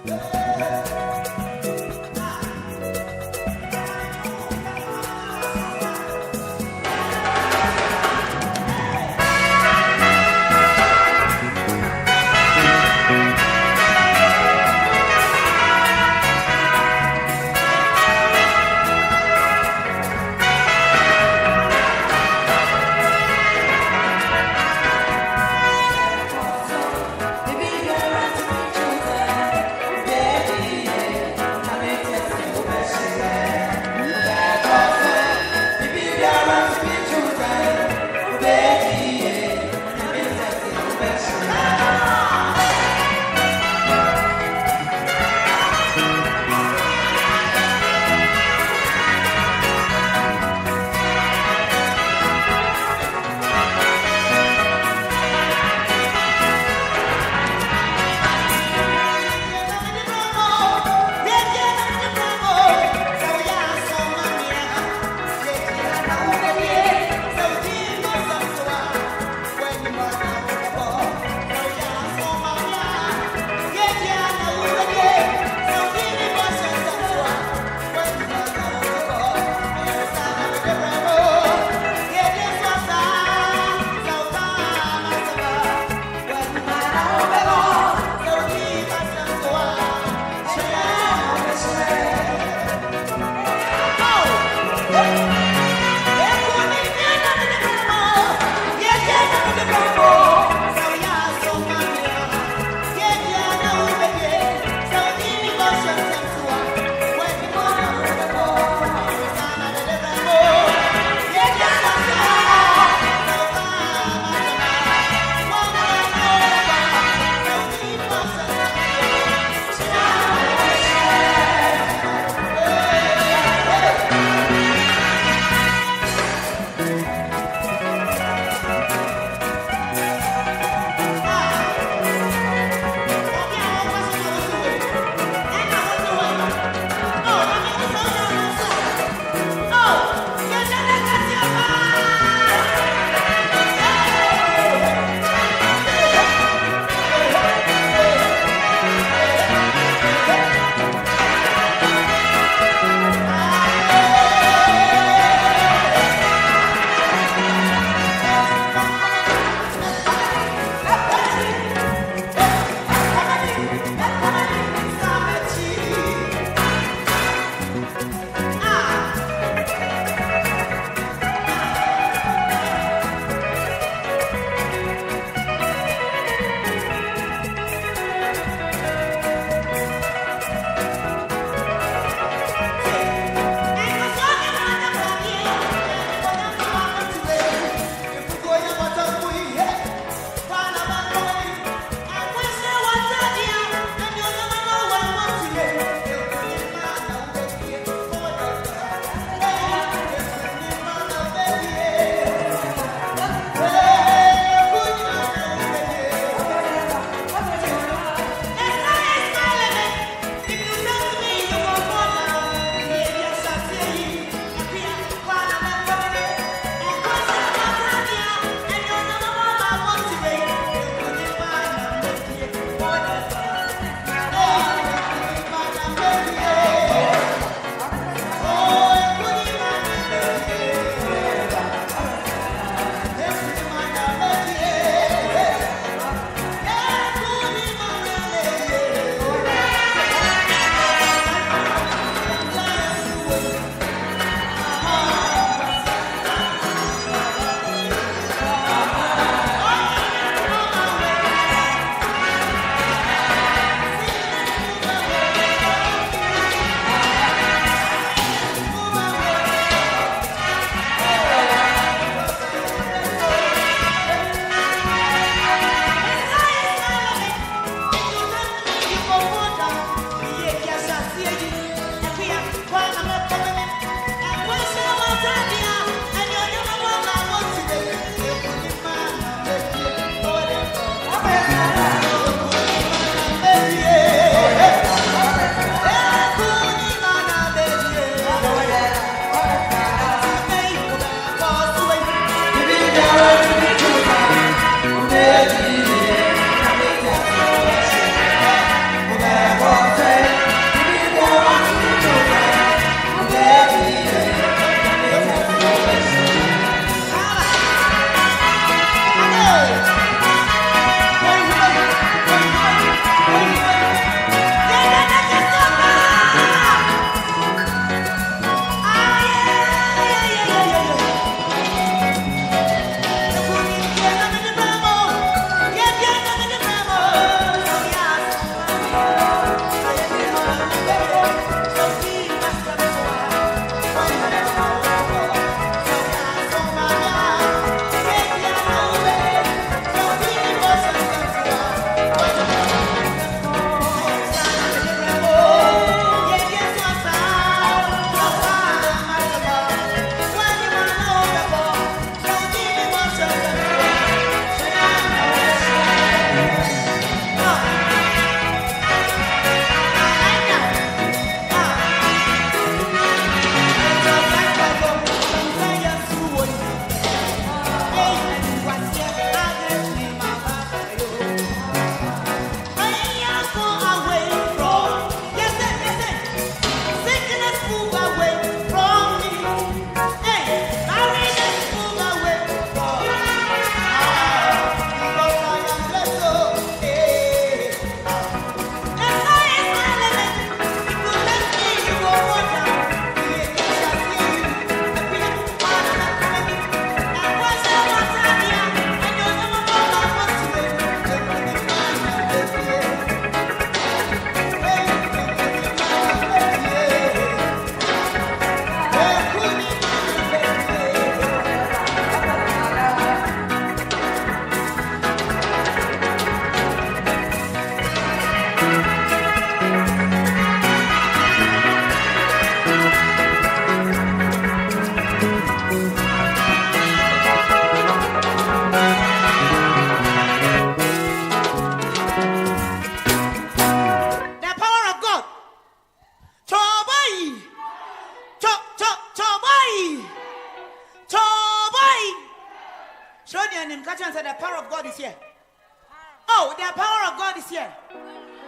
Baby, you're right to be chosen. Yeah.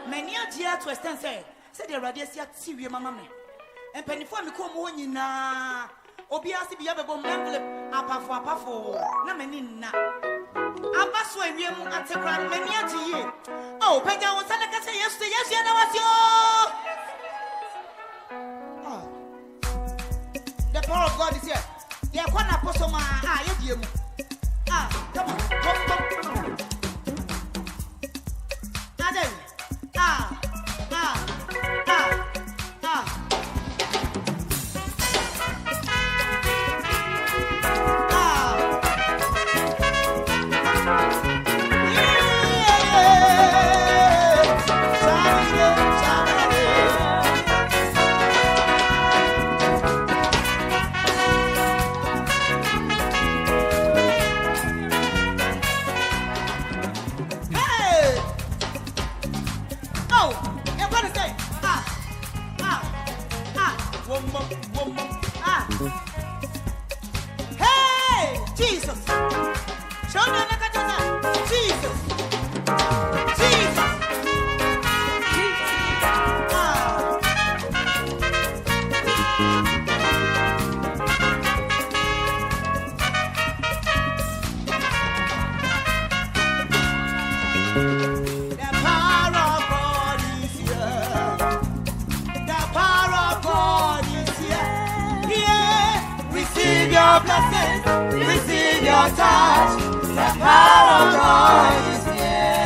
many a dear to extend say the Radiasia TV Mamma. And penny for me come on in Obiasi be able to memble apa for Namanina. Abasway, we are at the grand many a year. Oh, Peja was like I say yesterday, yes, the power of God is here. They are one apostle, come on, receive your touch. The power of God is here.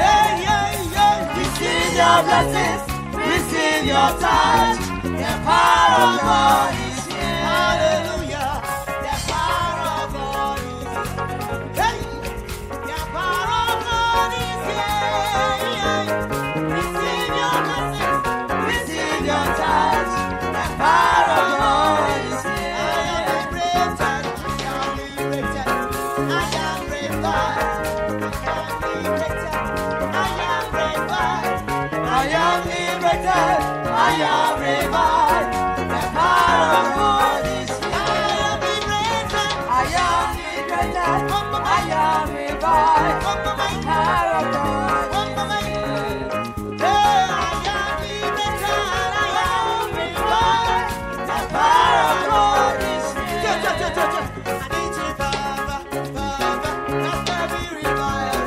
Receive your blessings, receive your touch. The power of God is here. Hallelujah. The power of God is here. The power of God is here. Receive your blessings, receive your touch. The power of God is here. I am revived. The power of God is here. I am liberated. I am revived. The power of God is here. I am liberated. I am revived. The power of God is here. I need you, Father. Let me revive.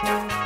Okay.